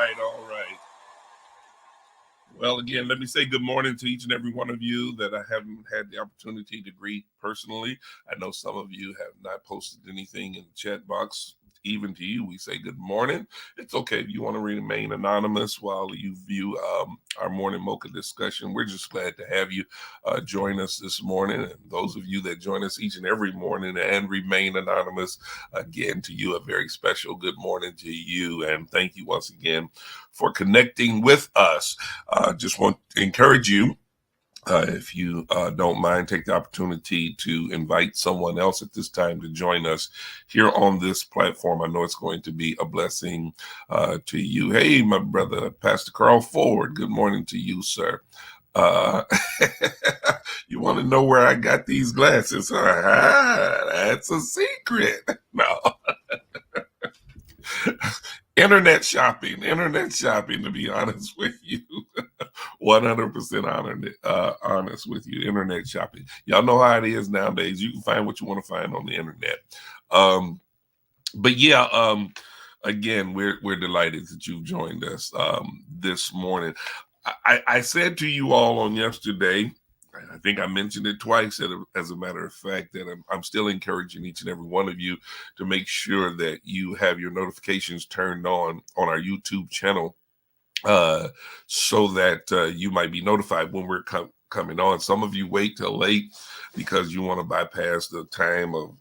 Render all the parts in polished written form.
right, all right. Well, again, let me say good morning to each and every one of you that I haven't had the opportunity to greet personally. I know some of you have not posted anything in the chat box. Even to you, we say good morning. It's okay if you want to remain anonymous while you view our morning mocha discussion. We're just glad to have you join us this morning. And those of you that join us each and every morning and remain anonymous, again, to you, a very special good morning to you. And thank you once again for connecting with us. Just want to encourage you, if you don't mind, take the opportunity to invite someone else at this time to join us here on this platform. I know it's going to be a blessing to you. Hey, my brother, Pastor Carl Ford, good morning to you, sir. Uh, you want to know where I got these glasses? That's a secret. No. Internet shopping, to be honest with you. 100% honest with you. Internet shopping. Y'all know how it is nowadays. You can find what you want to find on the internet. But yeah, again, we're delighted that you've joined us this morning. I said to you all on yesterday, I think I mentioned it twice, as a matter of fact, that I'm still encouraging each and every one of you to make sure that you have your notifications turned on our YouTube channel, so that you might be notified when we're coming on. Some of you wait till late because you want to bypass the time of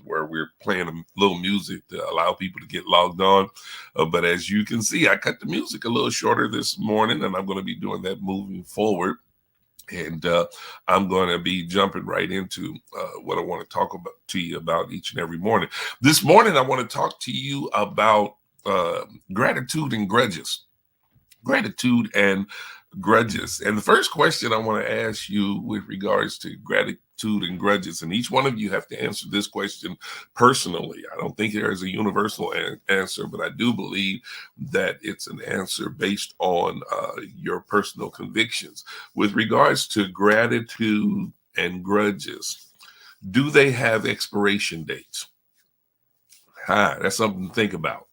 where we're playing a little music to allow people to get logged on. But as you can see, I cut the music a little shorter this morning, and I'm going to be doing that moving forward. And I'm going to be jumping right into what I want to talk about to you about each and every morning. This morning, I want to talk to you about gratitude and grudges. Gratitude and grudges. And the first question I want to ask you with regards to gratitude and grudges, and each one of you have to answer this question personally. I don't think there is a universal answer, but I do believe that it's an answer based on your personal convictions. With regards to gratitude and grudges, do they have expiration dates? That's something to think about.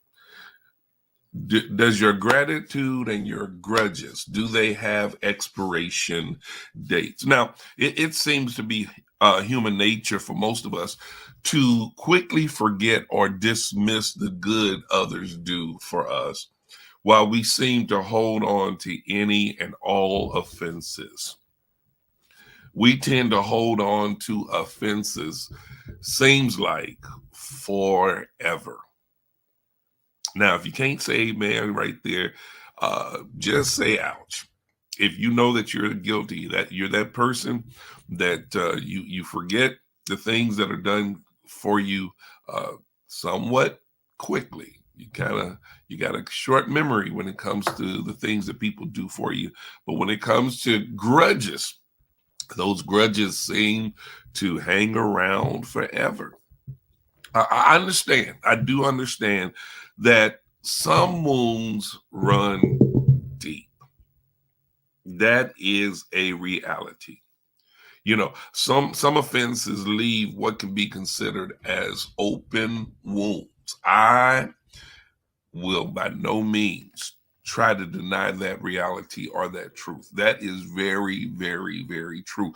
Does your gratitude and your grudges, do they have expiration dates? Now, it seems to be human nature for most of us to quickly forget or dismiss the good others do for us, while we seem to hold on to any and all offenses. We tend to hold on to offenses, seems like, forever. Now, if you can't say amen right there, just say ouch. If you know that you're guilty, that you're that person that you forget the things that are done for you somewhat quickly. You got a short memory when it comes to the things that people do for you. But when it comes to grudges, those grudges seem to hang around forever. I understand. I do understand that some wounds run deep. That is a reality. You know, some offenses leave what can be considered as open wounds. I will by no means try to deny that reality or that truth. That is very, very, very true.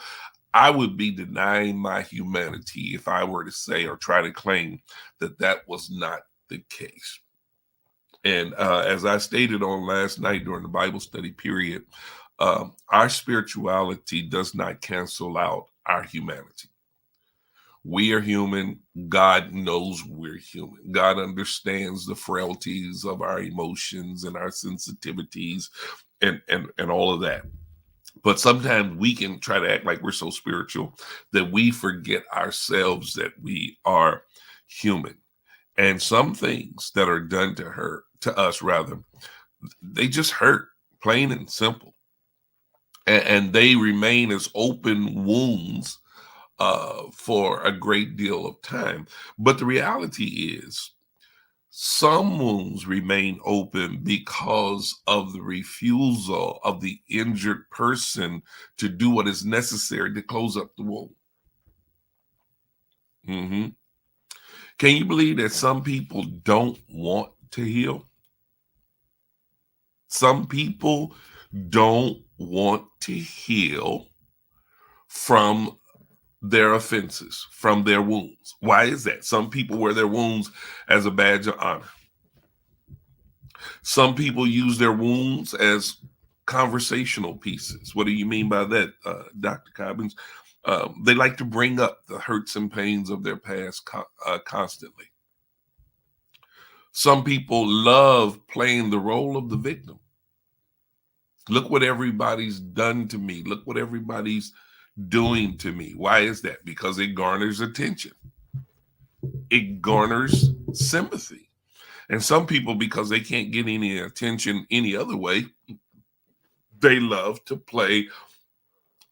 I would be denying my humanity if I were to say or try to claim that that was not the case. And as I stated on last night during the Bible study period, our spirituality does not cancel out our humanity. We are human. God knows we're human. God understands the frailties of our emotions and our sensitivities and all of that. But sometimes we can try to act like we're so spiritual that we forget ourselves that we are human. And some things that are done to us, they just hurt, plain and simple. And they remain as open wounds for a great deal of time. But the reality is, some wounds remain open because of the refusal of the injured person to do what is necessary to close up the wound. Mm-hmm. Can you believe that some people don't want to heal? Some people don't want to heal from their offenses, from their wounds. Why is that? Some people wear their wounds as a badge of honor. Some people use their wounds as conversational pieces. What do you mean by that, Dr. Cobbins? They like to bring up the hurts and pains of their past constantly. Some people love playing the role of the victim. Look what everybody's done to me. Look what everybody's doing to me. Why is that? Because it garners attention. It garners sympathy. And some people, because they can't get any attention any other way, they love to play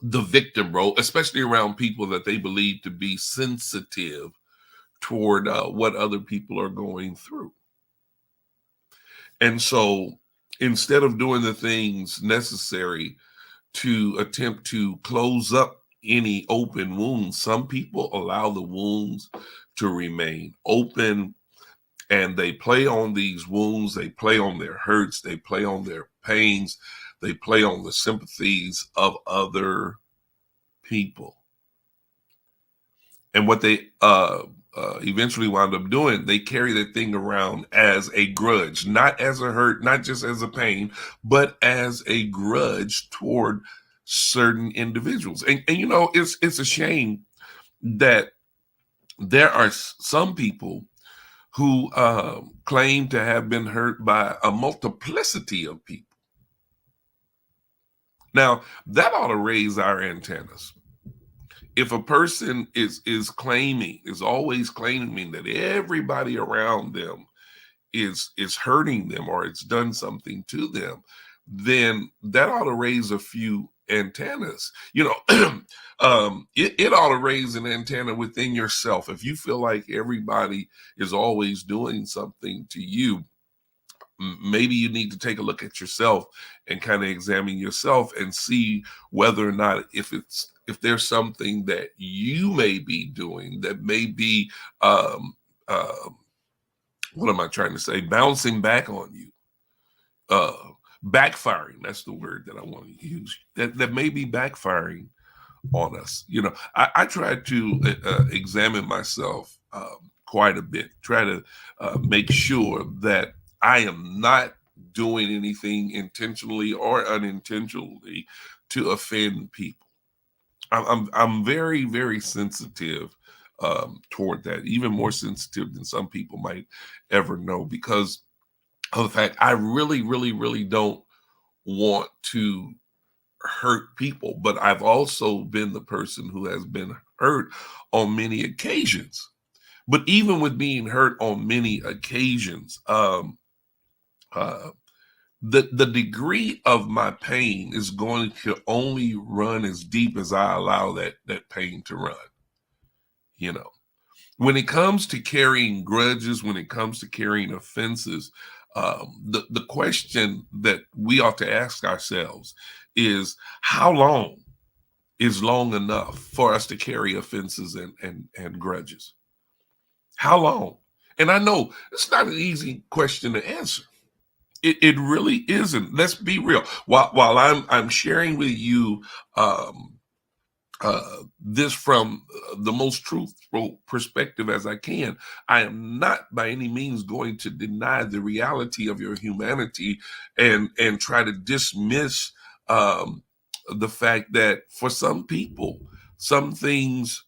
the victim role, especially around people that they believe to be sensitive toward what other people are going through. And so instead of doing the things necessary to attempt to close up any open wounds, some people allow the wounds to remain open, and they play on these wounds, they play on their hurts, they play on their pains, they play on the sympathies of other people. And what they eventually wound up doing, they carry that thing around as a grudge, not as a hurt, not just as a pain, but as a grudge toward certain individuals. And you know, it's a shame that there are some people who claim to have been hurt by a multiplicity of people. Now, that ought to raise our antennas. If a person is always claiming that everybody around them is hurting them or it's done something to them, then that ought to raise a few antennas. You know, it ought to raise an antenna within yourself. If you feel like everybody is always doing something to you, maybe you need to take a look at yourself and kind of examine yourself and see whether or not if there's something that you may be doing that may be what am I trying to say, bouncing back on you, backfiring. That's the word that I want to use, that may be backfiring on us. You know, I try to examine myself quite a bit, try to make sure that I am not doing anything intentionally or unintentionally to offend people. I'm very, very sensitive toward that, even more sensitive than some people might ever know, because of the fact I really, really, really don't want to hurt people. But I've also been the person who has been hurt on many occasions. But even with being hurt on many occasions, the degree of my pain is going to only run as deep as I allow that pain to run. You know, when it comes to carrying grudges, when it comes to carrying offenses, the question that we ought to ask ourselves is, how long is long enough for us to carry offenses and grudges? How long? And I know it's not an easy question to answer. It really isn't. Let's be real. While I'm sharing with you this from the most truthful perspective as I can, I am not by any means going to deny the reality of your humanity and try to dismiss the fact that for some people, some things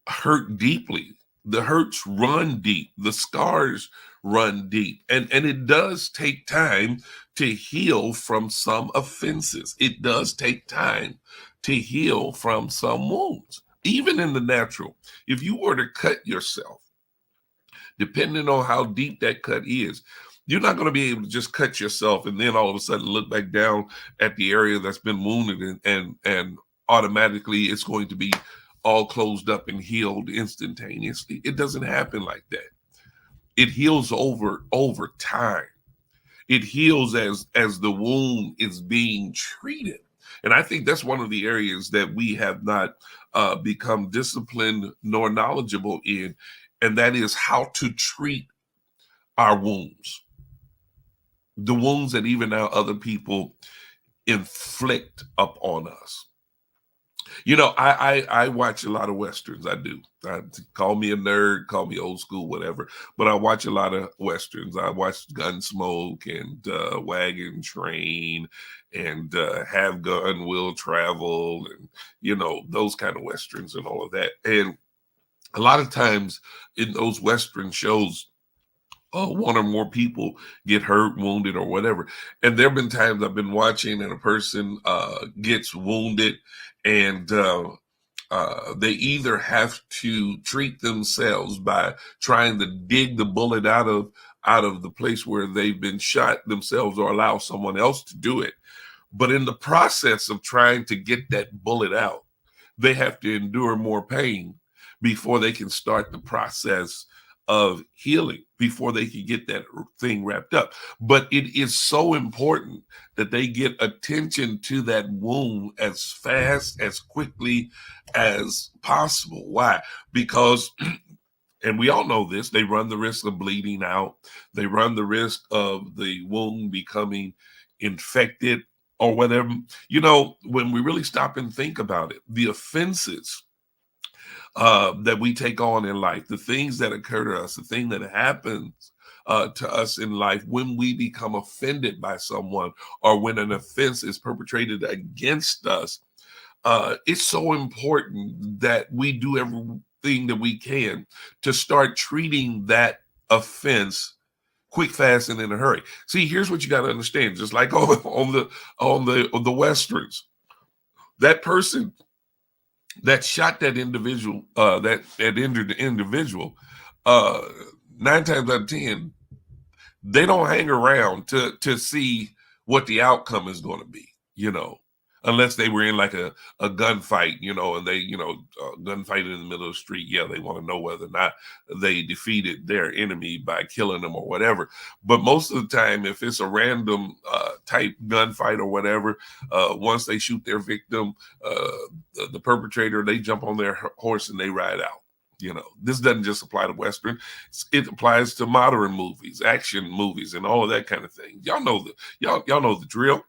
hurt deeply. The hurts run deep. The scars run deep. And it does take time to heal from some offenses. It does take time to heal from some wounds. Even in the natural, if you were to cut yourself, depending on how deep that cut is, you're not going to be able to just cut yourself and then all of a sudden look back down at the area that's been wounded and automatically it's going to be all closed up and healed instantaneously. It doesn't happen like that. It heals over time. It heals as the wound is being treated. And I think that's one of the areas that we have not become disciplined nor knowledgeable in, and that is how to treat our wounds. the wounds that even now other people inflict upon us. You know, I watch a lot of westerns. I do. Call me a nerd, call me old school, whatever. But I watch a lot of westerns. I watch Gunsmoke and Wagon Train and Have Gun Will Travel, and you know those kind of westerns and all of that. And a lot of times in those western shows, one or more people get hurt, wounded, or whatever. And there have been times I've been watching and a person gets wounded, and they either have to treat themselves by trying to dig the bullet out of the place where they've been shot themselves, or allow someone else to do it. But in the process of trying to get that bullet out, they have to endure more pain before they can start the process of healing, before they can get that thing wrapped up. But it is so important that they get attention to that wound as fast, as quickly as possible. Why? Because, and we all know this, they run the risk of bleeding out. They run the risk of the wound becoming infected or whatever. You know, when we really stop and think about it, the offenses that we take on in life, the things that occur to us, the thing that happens to us in life when we become offended by someone, or when an offense is perpetrated against us, it's so important that we do everything that we can to start treating that offense quick, fast, and in a hurry. See, here's what you got to understand. Just like on the westerns, that person that shot that individual, that injured the individual, 9 times out of 10, they don't hang around to see what the outcome is going to be, you know, unless they were in like a gunfight, you know, and they, gunfight in the middle of the street. Yeah, they want to know whether or not they defeated their enemy by killing them or whatever. But most of the time, if it's a random type gunfight or whatever, once they shoot their victim, the perpetrator, they jump on their horse and they ride out. You know, this doesn't just apply to Western. It applies to modern movies, action movies, and all of that kind of thing. Y'all know the drill.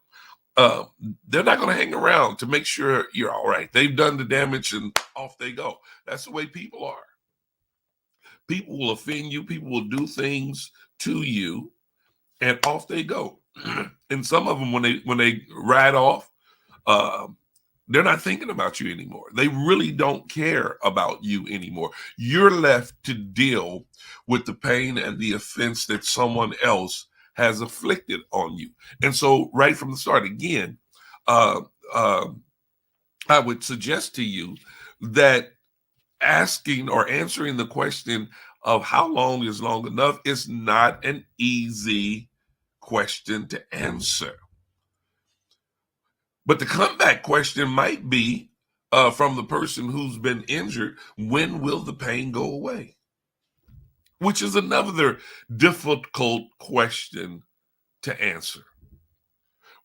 They're not going to hang around to make sure you're all right. They've done the damage and off they go. That's the way people are. People will offend you. People will do things to you, and off they go. And some of them, when they ride off, they're not thinking about you anymore. They really don't care about you anymore. You're left to deal with the pain and the offense that someone else has afflicted on you. And so right from the start, again, I would suggest to you that asking or answering the question of how long is long enough is not an easy question to answer. But the comeback question might be from the person who's been injured: when will the pain go away? Which is another difficult question to answer.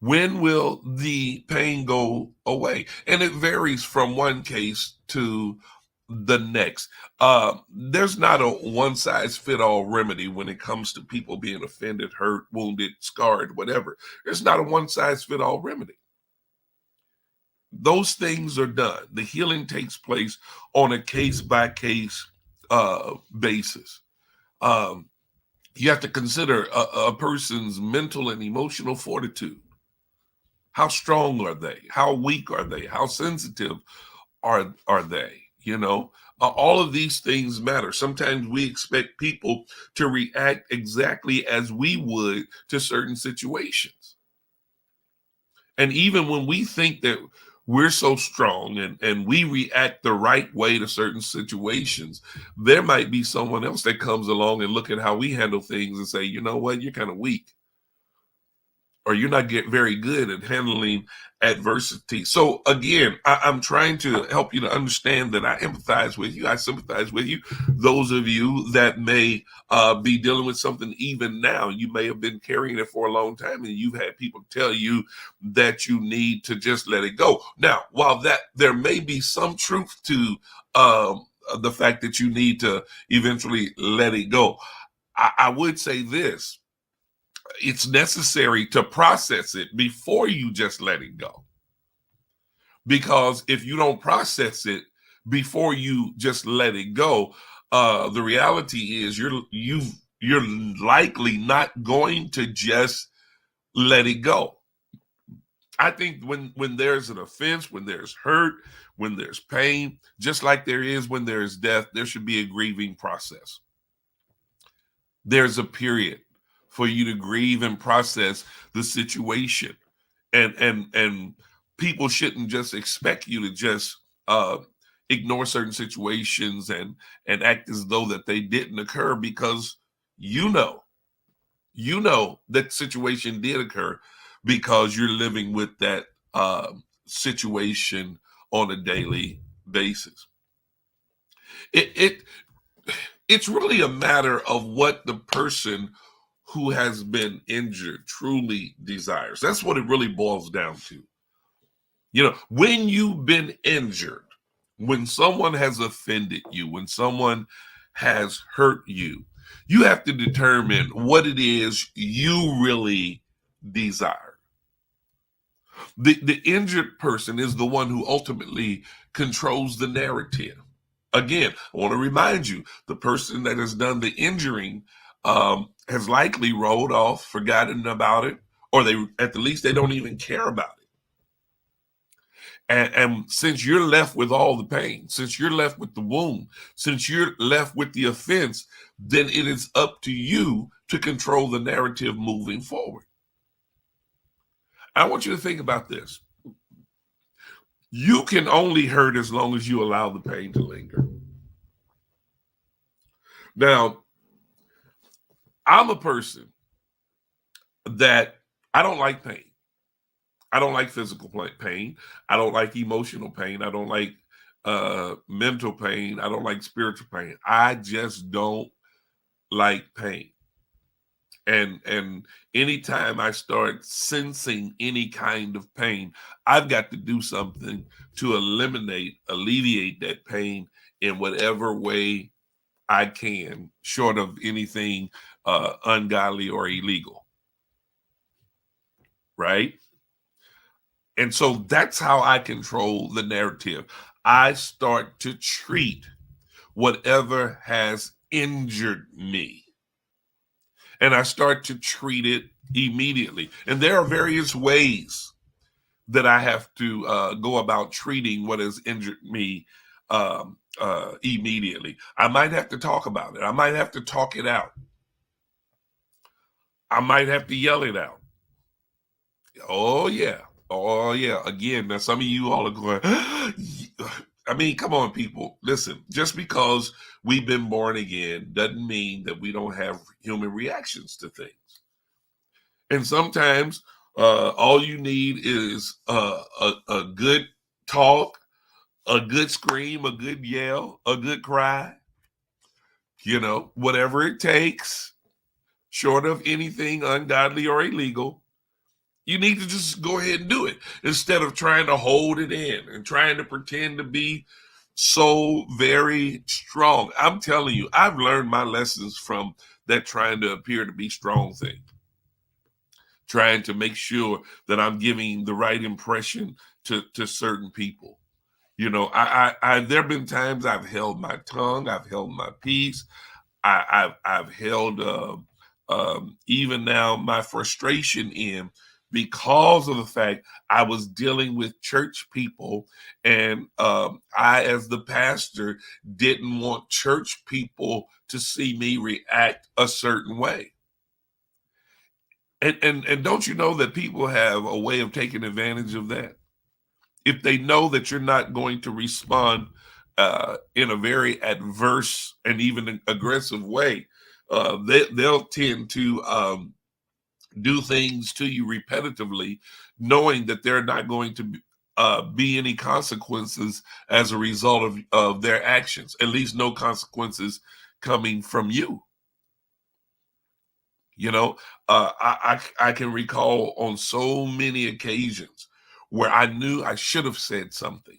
When will the pain go away? And it varies from one case to the next. There's not a one-size-fit-all remedy when it comes to people being offended, hurt, wounded, scarred, whatever. There's not a one-size-fit-all remedy. Those things are done. The healing takes place on a case-by-case basis. You have to consider a person's mental and emotional fortitude. How strong are they? How weak are they? How sensitive are they? You know, all of these things matter. Sometimes we expect people to react exactly as we would to certain situations. And even when we think that we're so strong and we react the right way to certain situations, there might be someone else that comes along and look at how we handle things and say, you know what, you're kind of weak, or you're not very good at handling adversity. So again, I'm trying to help you to understand that I empathize with you. I sympathize with you. Those of you that may be dealing with something even now, you may have been carrying it for a long time, and you've had people tell you that you need to just let it go. Now, while there may be some truth to the fact that you need to eventually let it go, I would say this. It's necessary to process it before you just let it go. Because if you don't process it before you just let it go, the reality is you're likely not going to just let it go. I think when there's an offense, when there's hurt, when there's pain, just like there is when there is death, there should be a grieving process. There's a period for you to grieve and process the situation. And people shouldn't just expect you to just ignore certain situations and act as though that they didn't occur, because you know that situation did occur, because you're living with that situation on a daily basis. It it's really a matter of what the person who has been injured truly desires. That's what it really boils down to. When you've been injured, when someone has offended you, when someone has hurt you, you have to determine what it is you really desire. The injured person is the one who ultimately controls the narrative. Again, I want to remind you, the person that has done the injuring has likely rolled off, forgotten about it, or they, at the least, they don't even care about it. And since you're left with all the pain, since you're left with the wound, since you're left with the offense, then it is up to you to control the narrative moving forward. I want you to think about this. You can only hurt as long as you allow the pain to linger. Now, I'm a person that I don't like pain. I don't like physical pain. I don't like emotional pain. I don't like mental pain. I don't like spiritual pain. I just don't like pain. And anytime I start sensing any kind of pain, I've got to do something to alleviate that pain in whatever way I can, short of anything ungodly or illegal. Right? And so that's how I control the narrative. I start to treat whatever has injured me, and I start to treat it immediately. And there are various ways that I have to go about treating what has injured me immediately. I might have to talk about it. I might have to talk it out. I might have to yell it out. Oh, yeah. Oh, yeah. Again, now some of you all are going, I mean, come on, people. Listen, just because we've been born again doesn't mean that we don't have human reactions to things. And sometimes all you need is a good talk, a good scream, a good yell, a good cry, whatever it takes, short of anything ungodly or illegal. You need to just go ahead and do it instead of trying to hold it in and trying to pretend to be so very strong. I'm telling you, I've learned my lessons from that trying to appear to be strong thing, trying to make sure that I'm giving the right impression to certain people. There have been times I've held my tongue, I've held my peace, I've held even now my frustration in, because of the fact I was dealing with church people, and I, as the pastor, didn't want church people to see me react a certain way. And don't you know that people have a way of taking advantage of that? If they know that you're not going to respond in a very adverse and even aggressive way, they'll tend to do things to you repetitively, knowing that there are not going to be any consequences as a result of their actions, at least no consequences coming from you. I can recall on so many occasions where I knew I should have said something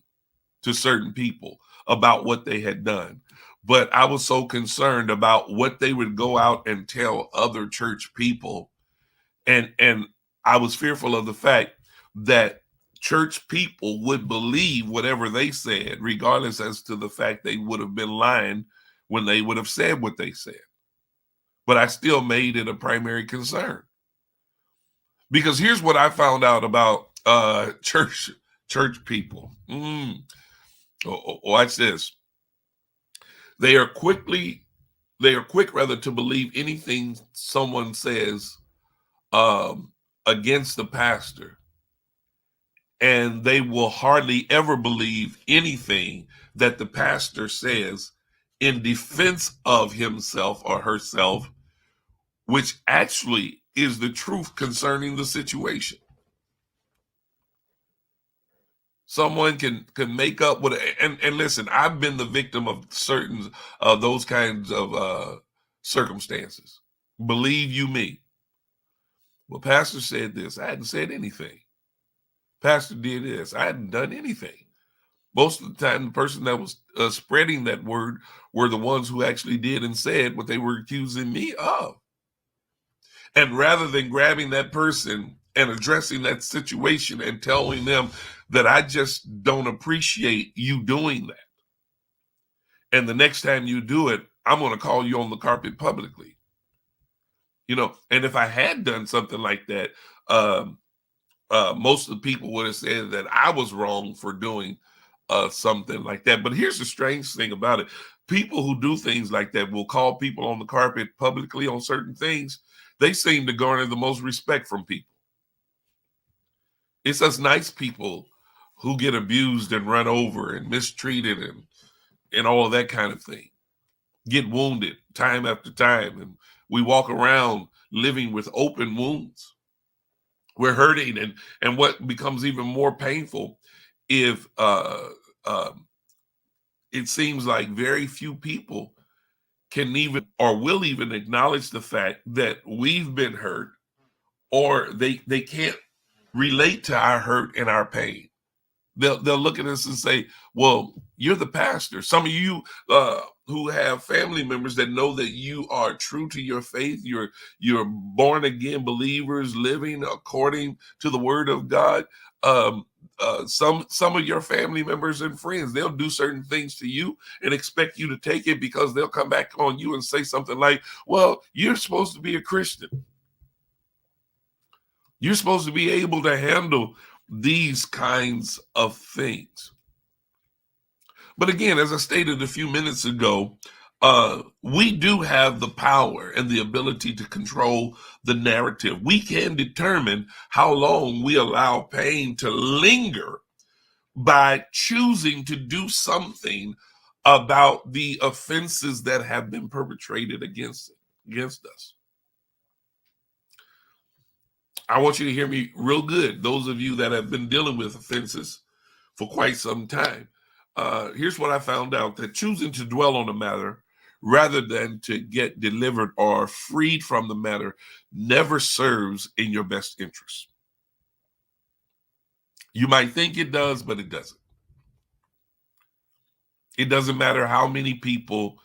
to certain people about what they had done, but I was so concerned about what they would go out and tell other church people And I was fearful of the fact that church people would believe whatever they said, regardless as to the fact they would have been lying when they would have said what they said. But I still made it a primary concern. Because here's what I found out about church people. Watch this. They are quick rather to believe anything someone says against the pastor, and they will hardly ever believe anything that the pastor says in defense of himself or herself, which actually is the truth concerning the situation. Someone can make up what, and listen, I've been the victim of certain those kinds of circumstances. Believe you me. Well, pastor said this. I hadn't said anything. Pastor did this. I hadn't done anything. Most of the time, the person that was spreading that word were the ones who actually did and said what they were accusing me of. And rather than grabbing that person and addressing that situation and telling them that I just don't appreciate you doing that, and the next time you do it, I'm going to call you on the carpet publicly. And if I had done something like that, most of the people would have said that I was wrong for doing something like that. But here's the strange thing about it. People who do things like that will call people on the carpet publicly on certain things. They seem to garner the most respect from people. It's us nice people who get abused and run over and mistreated and all of that kind of thing. Get wounded time after time. And we walk around living with open wounds. We're hurting. And what becomes even more painful if it seems like very few people can even or will even acknowledge the fact that we've been hurt, or they can't relate to our hurt and our pain. They'll look at us and say, well, you're the pastor. Some of you who have family members that know that you are true to your faith, you're born again believers living according to the word of God. Some of your family members and friends, they'll do certain things to you and expect you to take it, because they'll come back on you and say something like, well, you're supposed to be a Christian. You're supposed to be able to handle these kinds of things. But again, as I stated a few minutes ago, we do have the power and the ability to control the narrative. We can determine how long we allow pain to linger by choosing to do something about the offenses that have been perpetrated against us. I want you to hear me real good. Those of you that have been dealing with offenses for quite some time. Here's what I found out: that choosing to dwell on the matter rather than to get delivered or freed from the matter never serves in your best interest. You might think it does, but it doesn't. It doesn't matter how many people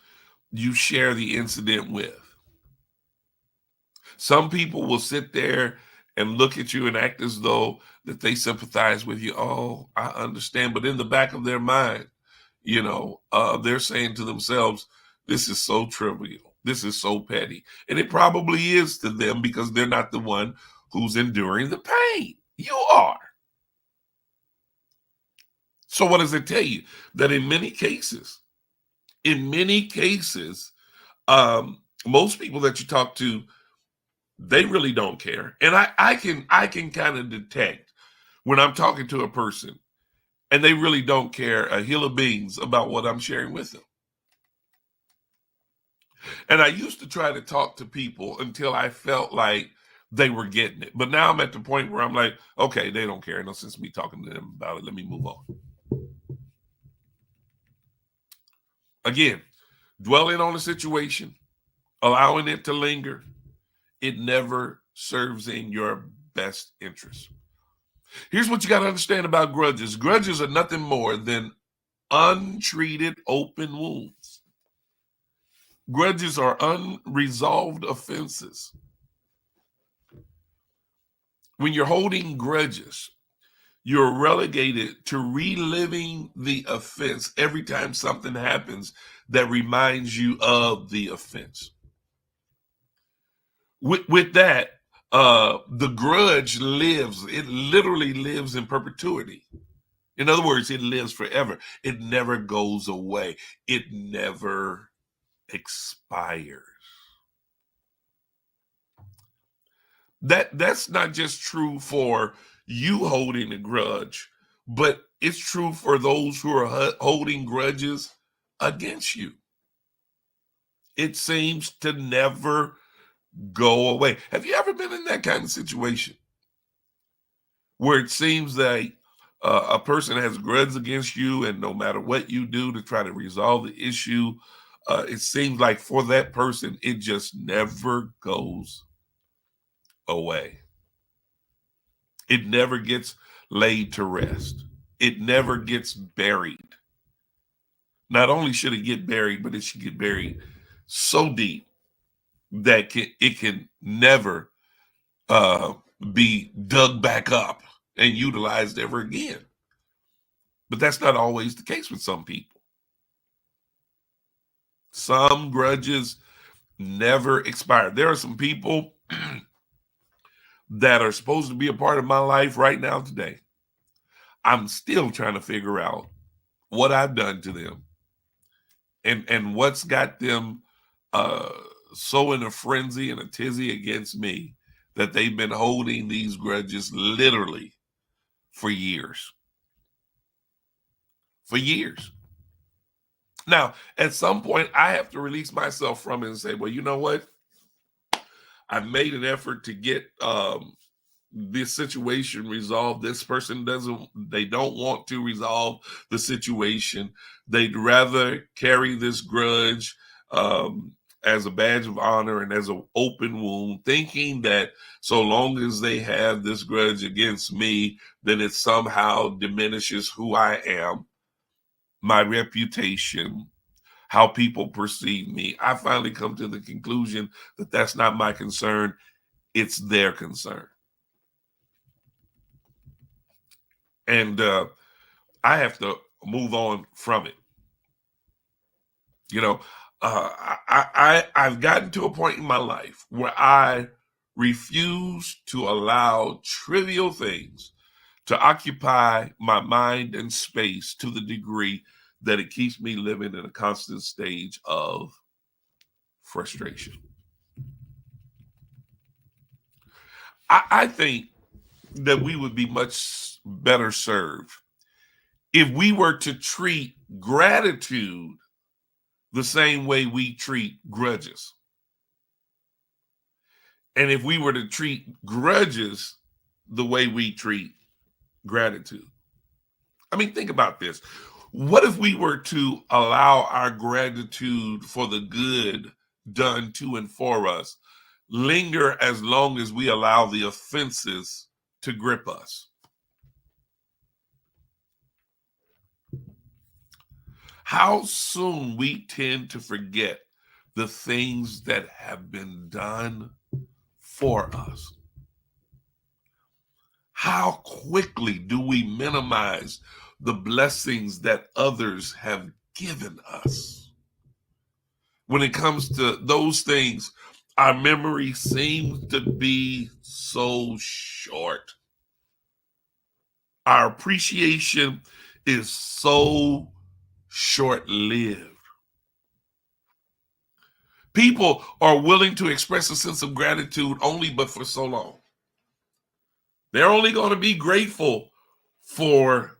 you share the incident with. Some people will sit there and look at you and act as though that they sympathize with you. Oh, I understand. But in the back of their mind, they're saying to themselves, this is so trivial. This is so petty. And it probably is to them, because they're not the one who's enduring the pain. You are. So what does it tell you? That in many cases, most people that you talk to, they really don't care. And I can kind of detect when I'm talking to a person and they really don't care a hill of beans about what I'm sharing with them. And I used to try to talk to people until I felt like they were getting it. But now I'm at the point where I'm like, okay, they don't care. No sense me talking to them about it. Let me move on. Again, dwelling on the situation, allowing it to linger, it never serves in your best interest. Here's what you got to understand about grudges. Grudges are nothing more than untreated open wounds. Grudges are unresolved offenses. When you're holding grudges, you're relegated to reliving the offense every time something happens that reminds you of the offense. With that, the grudge lives. It literally lives in perpetuity. In other words, it lives forever. It never goes away. It never expires. That's not just true for you holding a grudge, but it's true for those who are holding grudges against you. It seems to never go away. Have you ever been in that kind of situation where it seems like a person has a grudge against you, and no matter what you do to try to resolve the issue, it seems like for that person, it just never goes away. It never gets laid to rest. It never gets buried. Not only should it get buried, but it should get buried so deep that it can never be dug back up and utilized ever again. But that's not always the case with some people. Some grudges never expire. There are some people that are supposed to be a part of my life right now today. I'm still trying to figure out what I've done to them and what's got them so in a frenzy and a tizzy against me that they've been holding these grudges literally for years. For years. Now, at some point, I have to release myself from it and say, well, you know what? I've made an effort to get this situation resolved. This person they don't want to resolve the situation. They'd rather carry this grudge as a badge of honor and as an open wound, thinking that so long as they have this grudge against me, then it somehow diminishes who I am, my reputation, how people perceive me. I finally come to the conclusion that that's not my concern. It's their concern. And I have to move on from it. You know, I've gotten to a point in my life where I refuse to allow trivial things to occupy my mind and space to the degree that it keeps me living in a constant stage of frustration. I think that we would be much better served if we were to treat gratitude the same way we treat grudges. And if we were to treat grudges the way we treat gratitude. I mean, think about this. What if we were to allow our gratitude for the good done to and for us linger as long as we allow the offenses to grip us? How soon we tend to forget the things that have been done for us. How quickly do we minimize the blessings that others have given us? When it comes to those things, our memory seems to be so short. Our appreciation is so short-lived. People are willing to express a sense of gratitude only but for so long. They're only going to be grateful for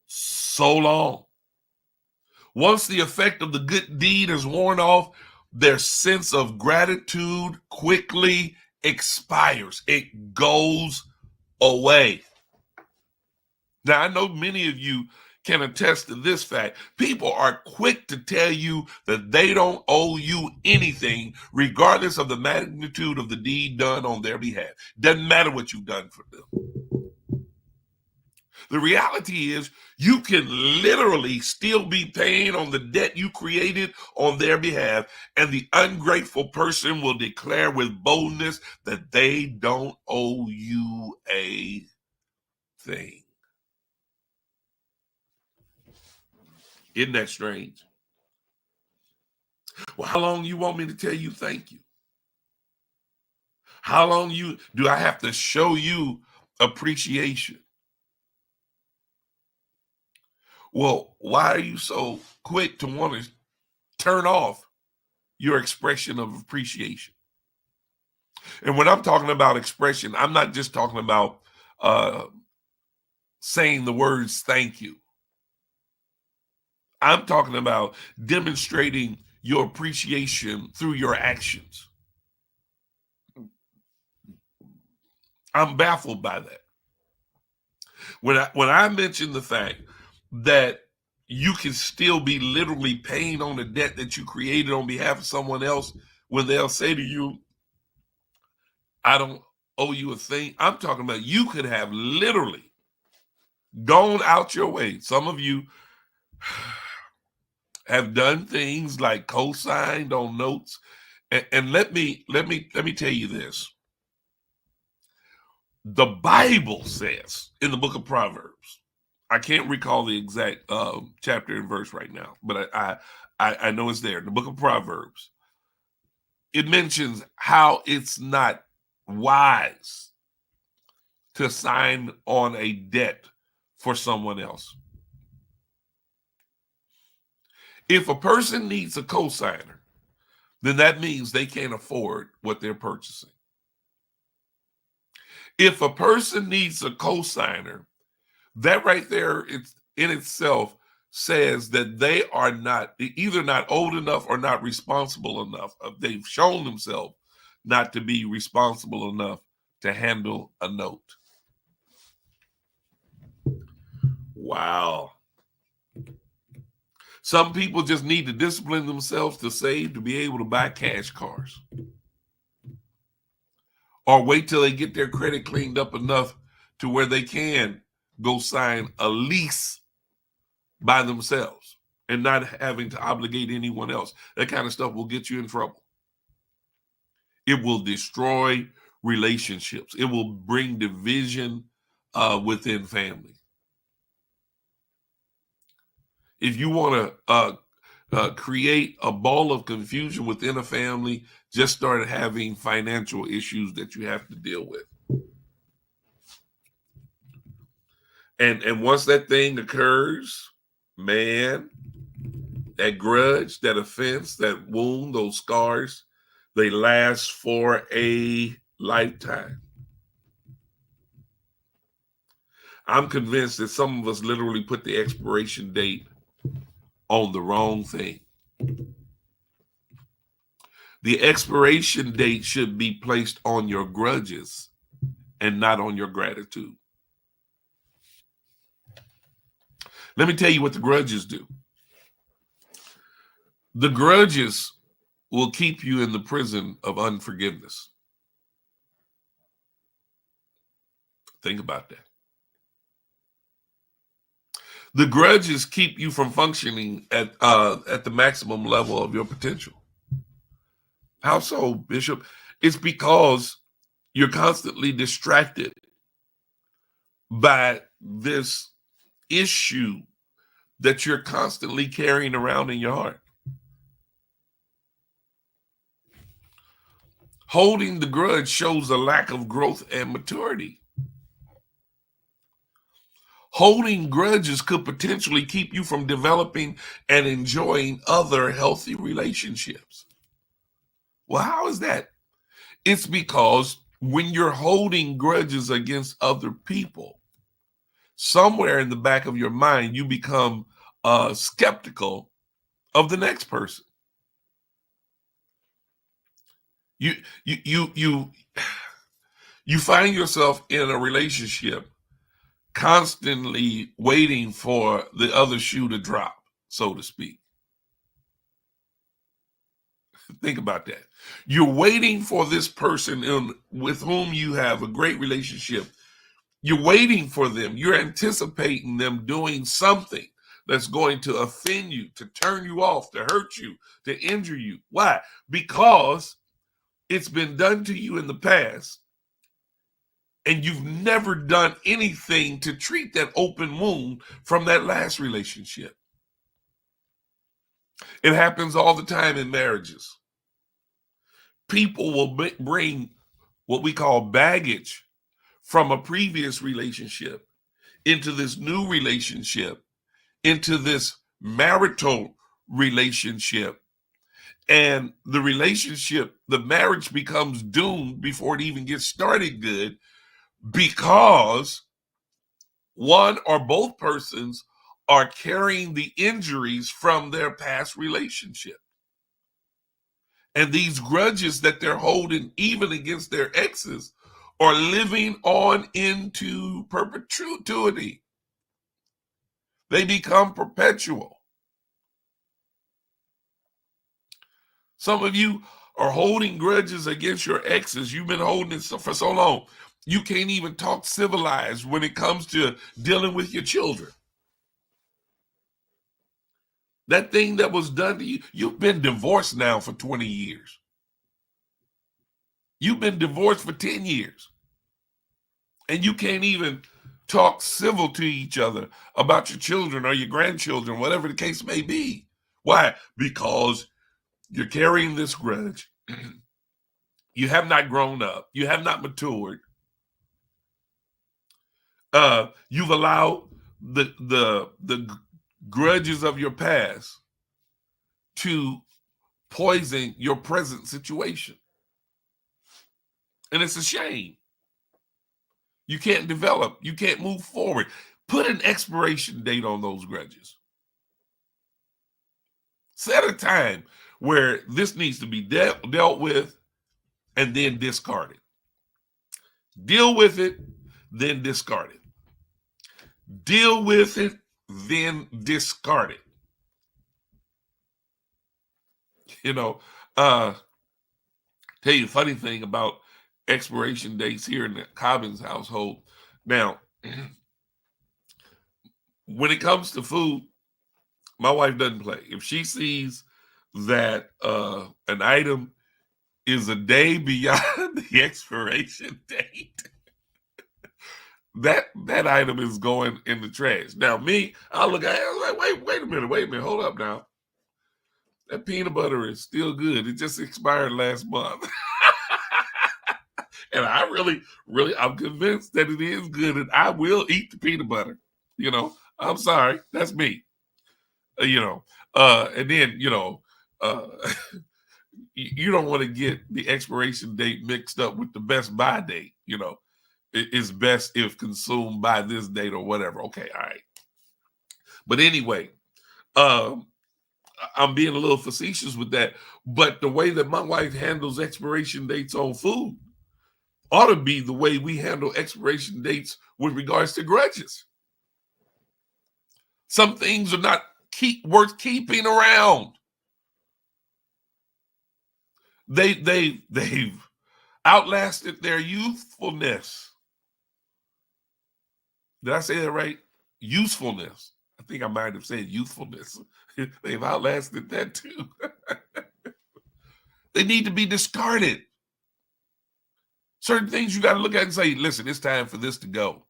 so long. Once the effect of the good deed is worn off, their sense of gratitude quickly expires. It goes away. Now, I know many of you can attest to this fact. People are quick to tell you that they don't owe you anything, regardless of the magnitude of the deed done on their behalf. Doesn't matter what you've done for them. The reality is you can literally still be paying on the debt you created on their behalf, and the ungrateful person will declare with boldness that they don't owe you a thing. Isn't that strange? Well, how long you want me to tell you thank you? How long do I have to show you appreciation? Well, why are you so quick to want to turn off your expression of appreciation? And when I'm talking about expression, I'm not just talking about saying the words thank you. I'm talking about demonstrating your appreciation through your actions. I'm baffled by that. When I mention the fact that you can still be literally paying on the debt that you created on behalf of someone else, when they'll say to you, I don't owe you a thing. I'm talking about you could have literally gone out your way. Some of you have done things like co-signed on notes. And let me tell you this. The Bible says in the book of Proverbs, I can't recall the exact chapter and verse right now, but I know it's there. In the book of Proverbs, it mentions how it's not wise to sign on a debt for someone else. If a person needs a cosigner, then that means they can't afford what they're purchasing. If a person needs a cosigner, that right there, it's in itself says that they are not either not old enough or not responsible enough. They've shown themselves not to be responsible enough to handle a note. Wow. Some people just need to discipline themselves to save to be able to buy cash cars. Or wait till they get their credit cleaned up enough to where they can go sign a lease by themselves and not having to obligate anyone else. That kind of stuff will get you in trouble. It will destroy relationships. It will bring division within families. If you want to create a ball of confusion within a family, just start having financial issues that you have to deal with. And once that thing occurs, man, that grudge, that offense, that wound, those scars, they last for a lifetime. I'm convinced that some of us literally put the expiration date on the wrong thing. The expiration date should be placed on your grudges and not on your gratitude. Let me tell you what the grudges do. The grudges will keep you in the prison of unforgiveness. Think about that. The grudges keep you from functioning at the maximum level of your potential. How so, Bishop? It's because you're constantly distracted by this issue that you're constantly carrying around in your heart. Holding the grudge shows a lack of growth and maturity. Holding grudges could potentially keep you from developing and enjoying other healthy relationships. Well, how is that? It's because when you're holding grudges against other people, somewhere in the back of your mind, you become skeptical of the next person. You find yourself in a relationship constantly waiting for the other shoe to drop, so to speak. Think about that. You're waiting for this person with whom you have a great relationship. You're waiting for them. You're anticipating them doing something that's going to offend you, to turn you off, to hurt you, to injure you. Why? Because it's been done to you in the past, and you've never done anything to treat that open wound from that last relationship. It happens all the time in marriages. People will bring what we call baggage from a previous relationship into this new relationship, into this marital relationship. And the marriage becomes doomed before it even gets started good, because one or both persons are carrying the injuries from their past relationship. And these grudges that they're holding, even against their exes, are living on into perpetuity. They become perpetual. Some of you are holding grudges against your exes. You've been holding it for so long. You can't even talk civilized when it comes to dealing with your children. That thing that was done to you, you've been divorced now for 20 years. You've been divorced for 10 years. And you can't even talk civil to each other about your children or your grandchildren, whatever the case may be. Why? Because you're carrying this grudge. You have not grown up. You have not matured. You've allowed the grudges of your past to poison your present situation. And it's a shame. You can't develop. You can't move forward. Put an expiration date on those grudges. Set a time where this needs to be dealt with and then discarded. Deal with it, then discard it. Deal with it, then discard it. Tell you a funny thing about expiration dates here in the Cobbins household. Now, when it comes to food, my wife doesn't play. If she sees that an item is a day beyond the expiration date, that item is going in the trash. Now, me, I'll look at it, I'm like, wait a minute, hold up now. That peanut butter is still good. It just expired last month. And I really, I'm convinced that it is good, and I will eat the peanut butter. I'm sorry, that's me. And then, you don't want to get the expiration date mixed up with the best buy date. It's best if consumed by this date or whatever. Okay, all right. But anyway, I'm being a little facetious with that. But the way that my wife handles expiration dates on food ought to be the way we handle expiration dates with regards to grudges. Some things are not worth keeping around. They've outlasted their youthfulness. Did I say that right? Usefulness. I think I might have said youthfulness. They've outlasted that too. They need to be discarded. Certain things you got to look at and say, listen, it's time for this to go.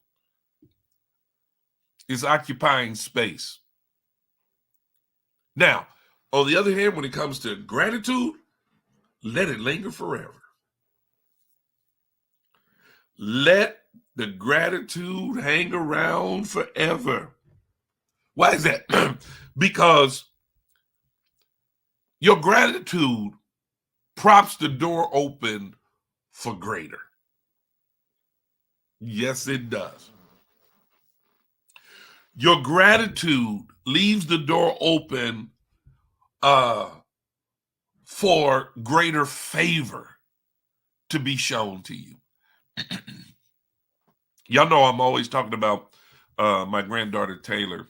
It's occupying space. Now, on the other hand, when it comes to gratitude, let it linger forever. Let the gratitude hang around forever. Why is that? Because your gratitude props the door open for greater. Yes, it does. Your gratitude leaves the door open for greater favor to be shown to you. Y'all know I'm always talking about my granddaughter Taylor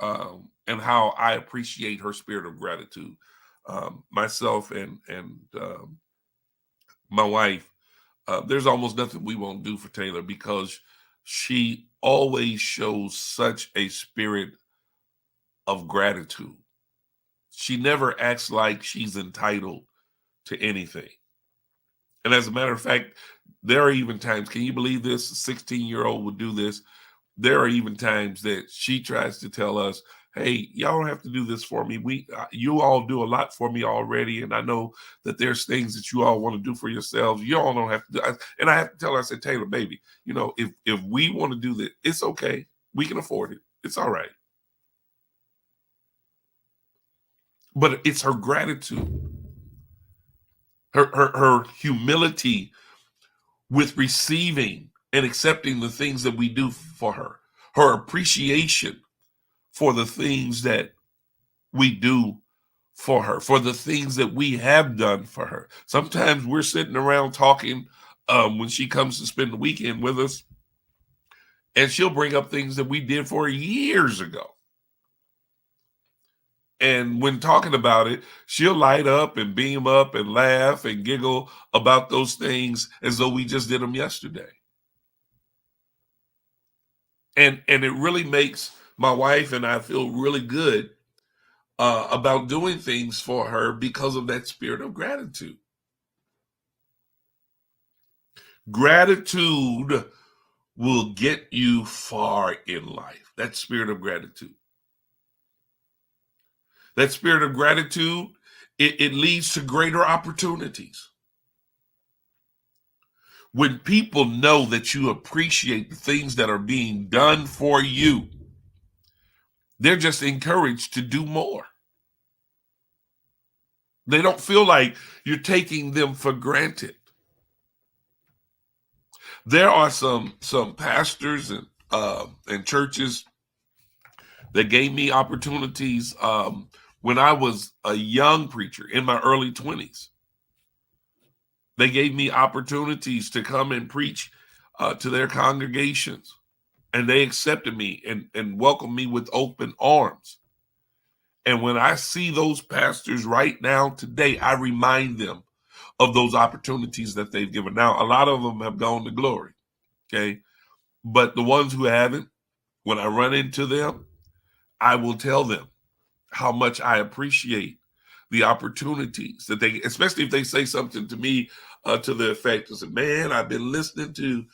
and how I appreciate her spirit of gratitude. Myself and my wife, there's almost nothing we won't do for Taylor because she always shows such a spirit of gratitude. She never acts like she's entitled to anything. And as a matter of fact, there are even times, can you believe this? A 16-year-old would do this. There are even times that she tries to tell us, hey, y'all don't have to do this for me. You all do a lot for me already. And I know that there's things that you all want to do for yourselves. You all don't have to do. And I have to tell her, I said, Taylor, baby, if we want to do this, it's okay. We can afford it. It's all right. But it's her gratitude, her humility with receiving and accepting the things that we do for her appreciation for the things that we do for her, for the things that we have done for her. Sometimes we're sitting around talking when she comes to spend the weekend with us, and she'll bring up things that we did for her years ago. And when talking about it, she'll light up and beam up and laugh and giggle about those things as though we just did them yesterday. And it really makes my wife and I feel really good about doing things for her because of that spirit of gratitude. Gratitude will get you far in life. That spirit of gratitude. That spirit of gratitude, it leads to greater opportunities. When people know that you appreciate the things that are being done for you, they're just encouraged to do more. They don't feel like you're taking them for granted. There are some pastors and churches that gave me opportunities when I was a young preacher in my early 20s. They gave me opportunities to come and preach to their congregations, and they accepted me and welcomed me with open arms. And when I see those pastors right now today, I remind them of those opportunities that they've given. Now, a lot of them have gone to glory, okay? But the ones who haven't, when I run into them, I will tell them how much I appreciate the opportunities that they, especially if they say something to me to the effect of, man, I've been listening to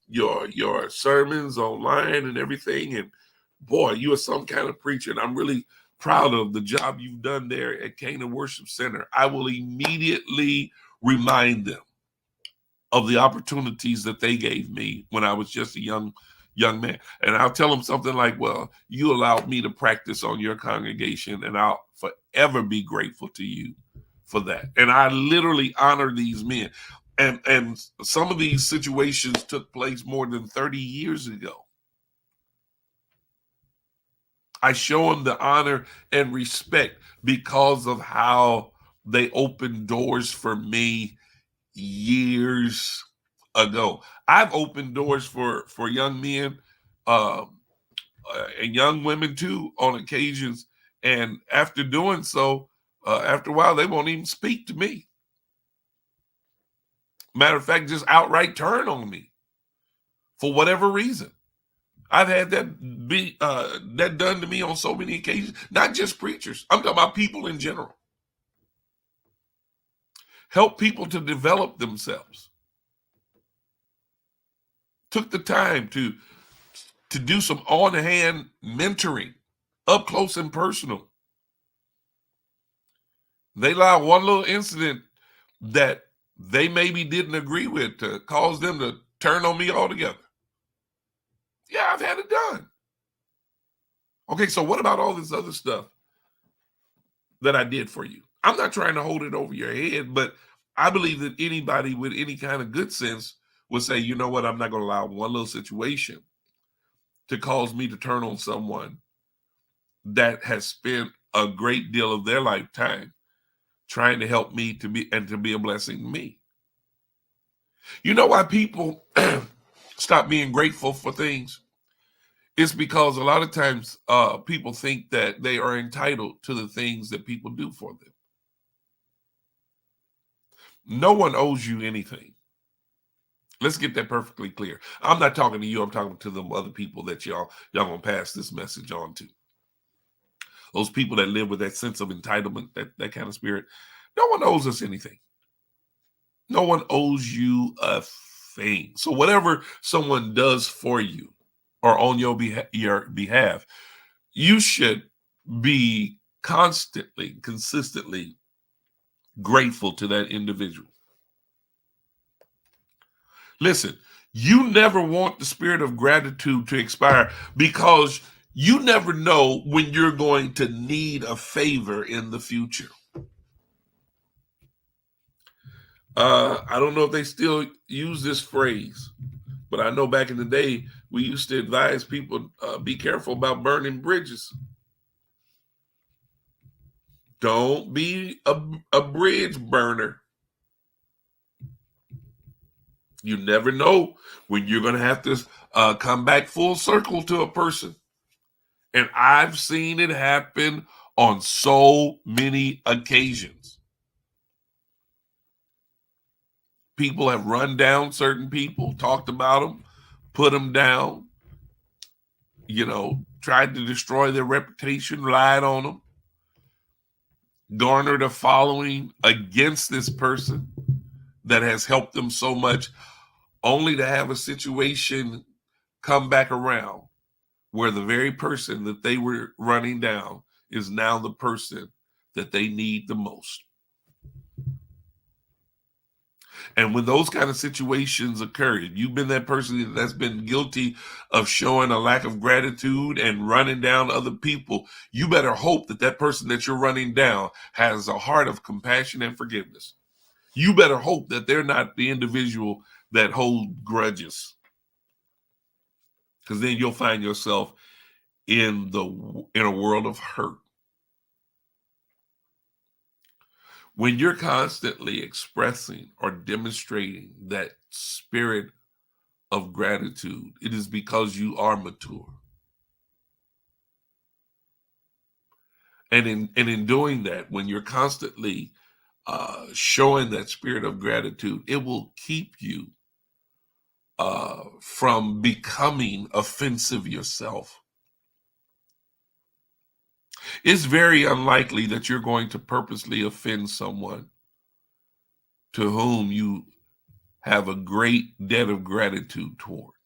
your sermons online and everything, and boy, you are some kind of preacher, and I'm really proud of the job you've done there at Canaan Worship Center. I will immediately remind them of the opportunities that they gave me when I was just a young man. And I'll tell them something like, well, you allowed me to practice on your congregation, and I'll forever be grateful to you for that. And I literally honor these men. And some of these situations took place more than 30 years ago. I show them the honor and respect because of how they opened doors for me years ago. I've opened doors for young men and young women too on occasions. And after doing so, after a while, they won't even speak to me. Matter of fact, just outright turn on me for whatever reason. I've had that be that done to me on so many occasions, not just preachers. I'm talking about people in general. Help people to develop themselves. Took the time to do some on-hand mentoring, up close and personal. They allow one little incident that they maybe didn't agree with to cause them to turn on me altogether. Yeah, I've had it done. Okay, so what about all this other stuff that I did for you? I'm not trying to hold it over your head, but I believe that anybody with any kind of good sense would say, you know what, I'm not going to allow one little situation to cause me to turn on someone that has spent a great deal of their lifetime trying to help me to be a blessing to me. You know why people stop being grateful for things? It's because a lot of times people think that they are entitled to the things that people do for them. No one owes you anything. Let's get that perfectly clear. I'm not talking to you. I'm talking to them other people that y'all gonna pass this message on to. Those people that live with that sense of entitlement, that kind of spirit. No one owes us anything. No one owes you a thing. So whatever someone does for you or on your behalf, you should be constantly, consistently grateful to that individual. Listen, you never want the spirit of gratitude to expire because you never know when you're going to need a favor in the future. I don't know if they still use this phrase, but I know back in the day, we used to advise people be careful about burning bridges. Don't be a bridge burner. You never know when you're going to have to come back full circle to a person. And I've seen it happen on so many occasions. People have run down certain people, talked about them, put them down, tried to destroy their reputation, lied on them, garnered a following against this person that has helped them so much, only to have a situation come back around where the very person that they were running down is now the person that they need the most. And when those kind of situations occur, if you've been that person that's been guilty of showing a lack of gratitude and running down other people, you better hope that that person that you're running down has a heart of compassion and forgiveness. You better hope that they're not the individual that hold grudges, because then you'll find yourself in a world of hurt. When you're constantly expressing or demonstrating that spirit of gratitude, it is because you are mature. And in doing that, when you're constantly showing that spirit of gratitude, it will keep you from becoming offensive yourself. It's very unlikely that you're going to purposely offend someone to whom you have a great debt of gratitude towards.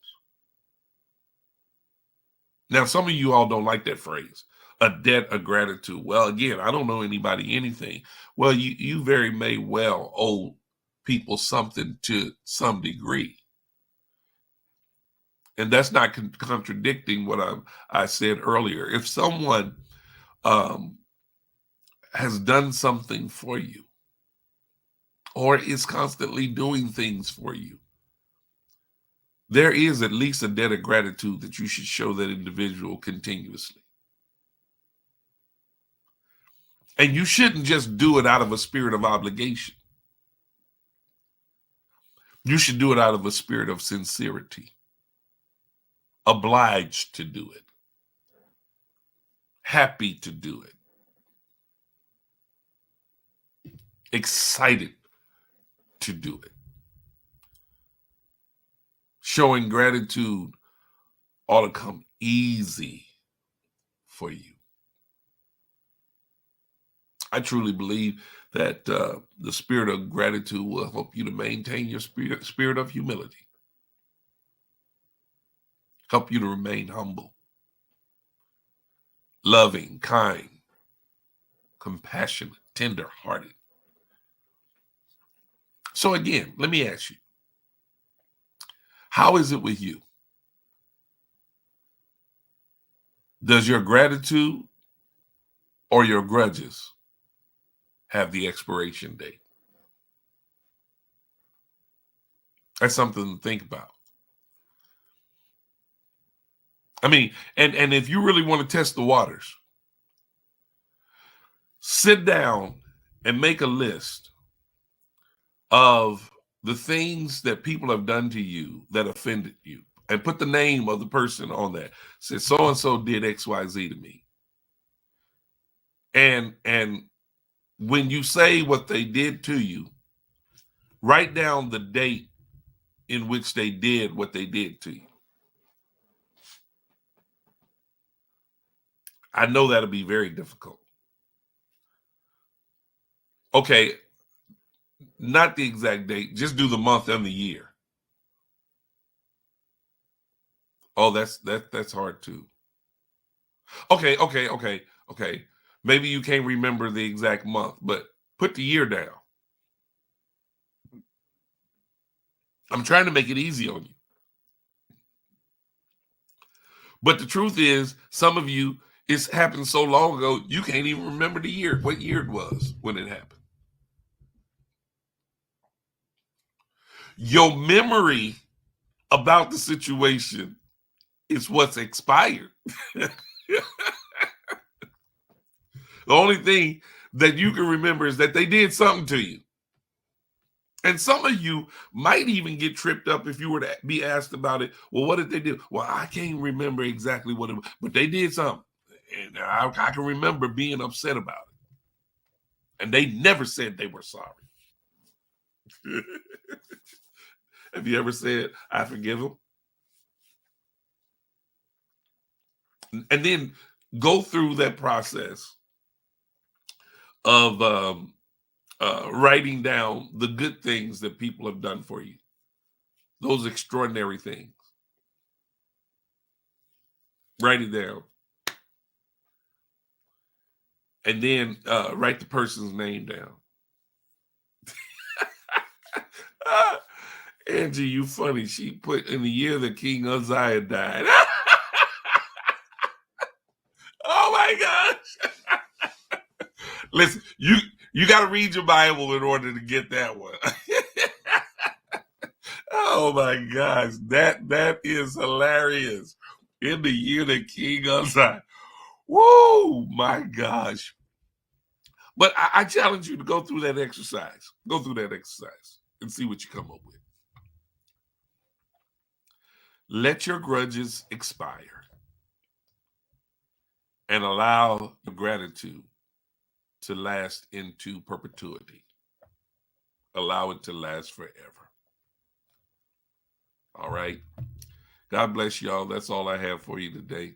Now, some of you all don't like that phrase, a debt of gratitude. Well, again, I don't know anybody anything. Well, you very may well owe people something to some degree. And that's not contradicting what I said earlier. If someone has done something for you or is constantly doing things for you, there is at least a debt of gratitude that you should show that individual continuously. And you shouldn't just do it out of a spirit of obligation. You should do it out of a spirit of sincerity, obliged to do it, happy to do it, excited to do it. Showing gratitude ought to come easy for you. I truly believe that the spirit of gratitude will help you to maintain your spirit of humility, help you to remain humble, loving, kind, compassionate, tender-hearted. So again, let me ask you, how is it with you? Does your gratitude or your grudges have the expiration date? That's something to think about. I mean, and if you really want to test the waters, sit down and make a list of the things that people have done to you that offended you, and put the name of the person on that. Say, so-and-so did XYZ to me. And when you say what they did to you, write down the date in which they did what they did to you. I know that'll be very difficult. Okay, not the exact date, just do the month and the year. Oh, that's hard too. Okay. Maybe you can't remember the exact month, but put the year down. I'm trying to make it easy on you. But the truth is, some of you, it's happened so long ago, you can't even remember the year, what year it was when it happened. Your memory about the situation is what's expired. The only thing that you can remember is that they did something to you. And some of you might even get tripped up if you were to be asked about it. Well, what did they do? Well, I can't remember exactly what it was, but they did something. And I can remember being upset about it. And they never said they were sorry. Have you ever said, I forgive them? And then go through that process of writing down the good things that people have done for you, those extraordinary things. Write it down. And then write the person's name down. Angie, you funny. She put in the year that King Uzziah died. Oh my gosh. Listen, you got to read your Bible in order to get that one. Oh my gosh, that is hilarious. In the year that King Uzziah. Whoa, my gosh. But I challenge you to go through that exercise. Go through that exercise and see what you come up with. Let your grudges expire and allow your gratitude to last into perpetuity. Allow it to last forever. All right. God bless y'all. That's all I have for you today.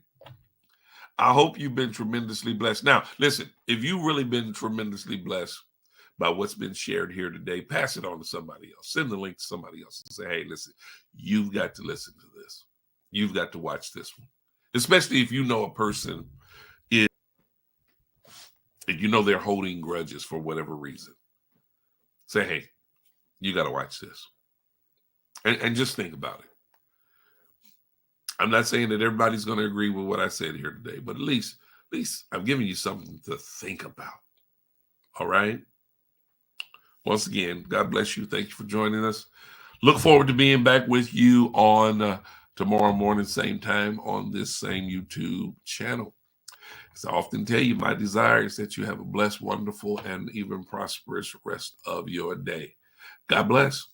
I hope you've been tremendously blessed. Now, listen, if you've really been tremendously blessed by what's been shared here today, pass it on to somebody else. Send the link to somebody else and say, hey, listen, you've got to listen to this. You've got to watch this one, especially if you know a person is, and you know they're holding grudges for whatever reason. Say, hey, you got to watch this. And just think about it. I'm not saying that everybody's going to agree with what I said here today, but at least I'm giving you something to think about. All right. Once again, God bless you. Thank you for joining us. Look forward to being back with you on tomorrow morning, same time on this same YouTube channel. As I often tell you, my desire is that you have a blessed, wonderful, and even prosperous rest of your day. God bless.